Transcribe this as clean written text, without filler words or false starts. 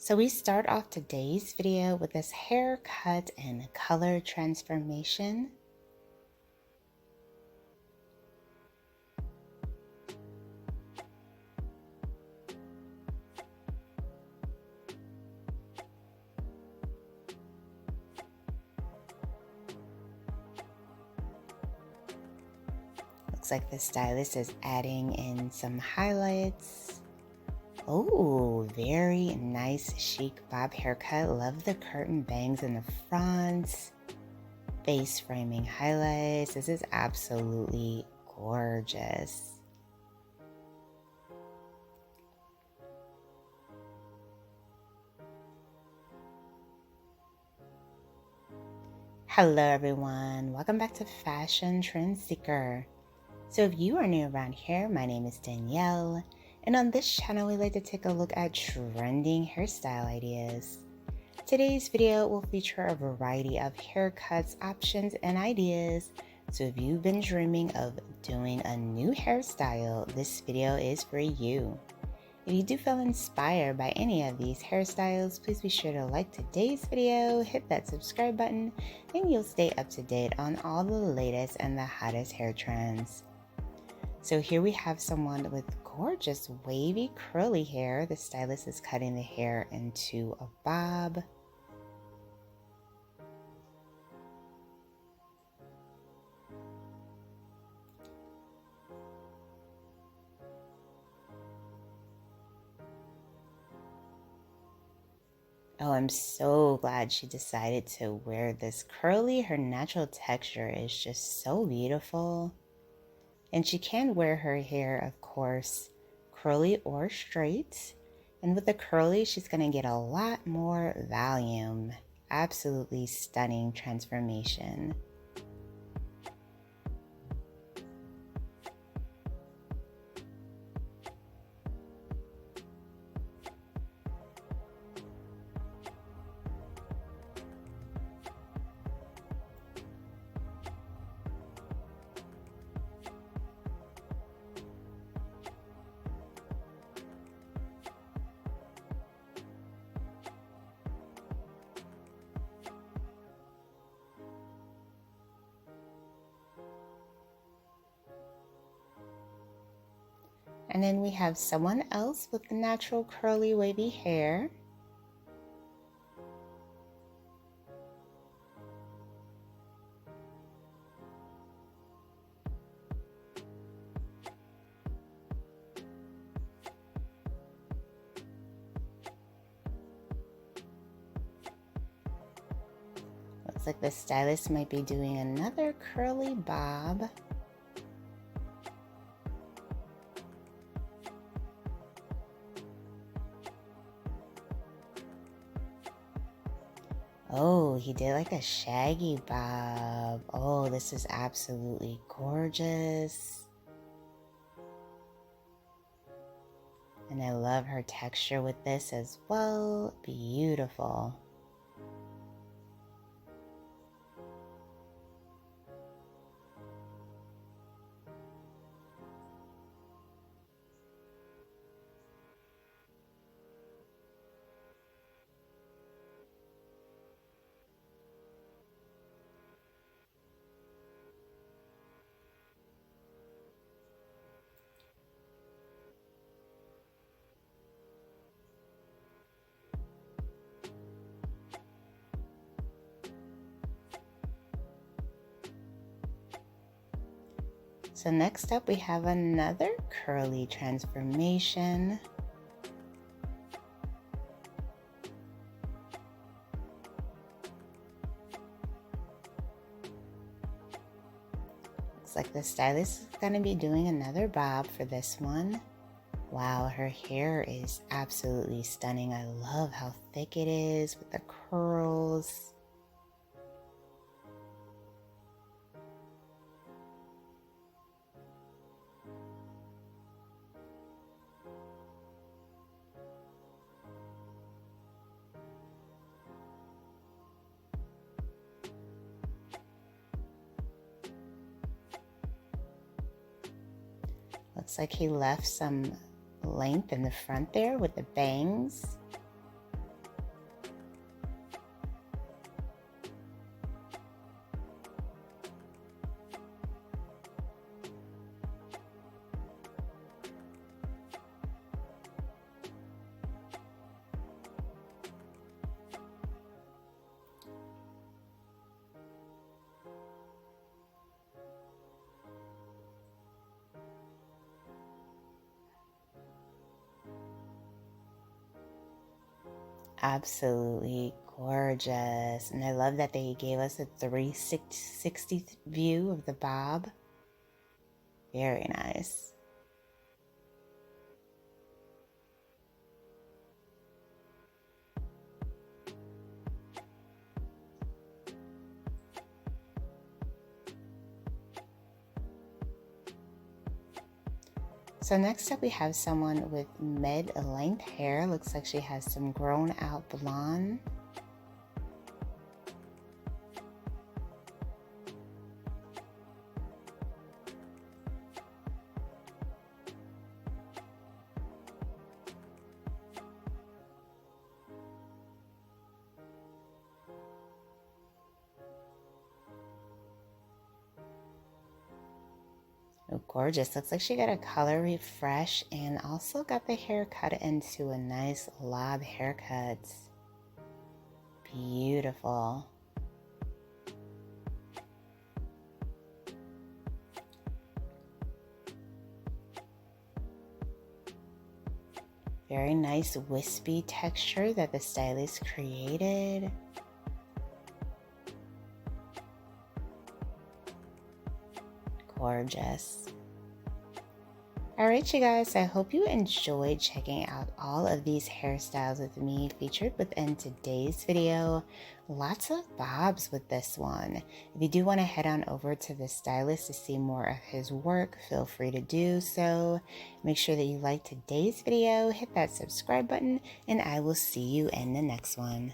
So we start off today's video with this haircut and color transformation. Looks like the stylist is adding in some highlights. Oh, very nice chic bob haircut. Love the curtain bangs in the front. Face framing highlights. This is absolutely gorgeous. Hello everyone, welcome back to Fashion Trend Seeker. So if you are new around here, my name is Danielle, and on this channel we like to take a look at trending hairstyle ideas. Today's video will feature a variety of haircuts, options, and ideas. So if you've been dreaming of doing a new hairstyle, this video is for you. If you do feel inspired by any of these hairstyles, please be sure to like today's video, hit that subscribe button, and you'll stay up to date on all the latest and the hottest hair trends. So here we have someone with gorgeous wavy curly hair. The stylist is cutting the hair into a bob. Oh, I'm so glad she decided to wear this curly. Her natural texture is just so beautiful. And she can wear her hair, of course, curly or straight. And with the curly, she's going to get a lot more volume. Absolutely stunning transformation. And then we have someone else with natural curly wavy hair. Looks like the stylist might be doing another curly bob. Oh, he did like a shaggy bob. Oh, this is absolutely gorgeous. And I love her texture with this as well. Beautiful. So next up we have another curly transformation. Looks like the stylist is going to be doing another bob for this one. Wow, her hair is absolutely stunning. I love how thick it is with the curls. Looks like he left some length in the front there with the bangs. Absolutely gorgeous. And I love that they gave us a 360 view of the bob. Very nice. So next up we have someone with mid-length hair. Looks like she has some grown out blonde. Oh, gorgeous. Looks like she got a color refresh and also got the hair cut into a nice lob haircut. Beautiful. Very nice wispy texture that the stylist created. Gorgeous. Alright you guys, I hope you enjoyed checking out all of these hairstyles with me featured within today's video. Lots of bobs with this one. If you do want to head on over to the stylist to see more of his work, feel free to do so. Make sure that you like today's video, hit that subscribe button, and I will see you in the next one.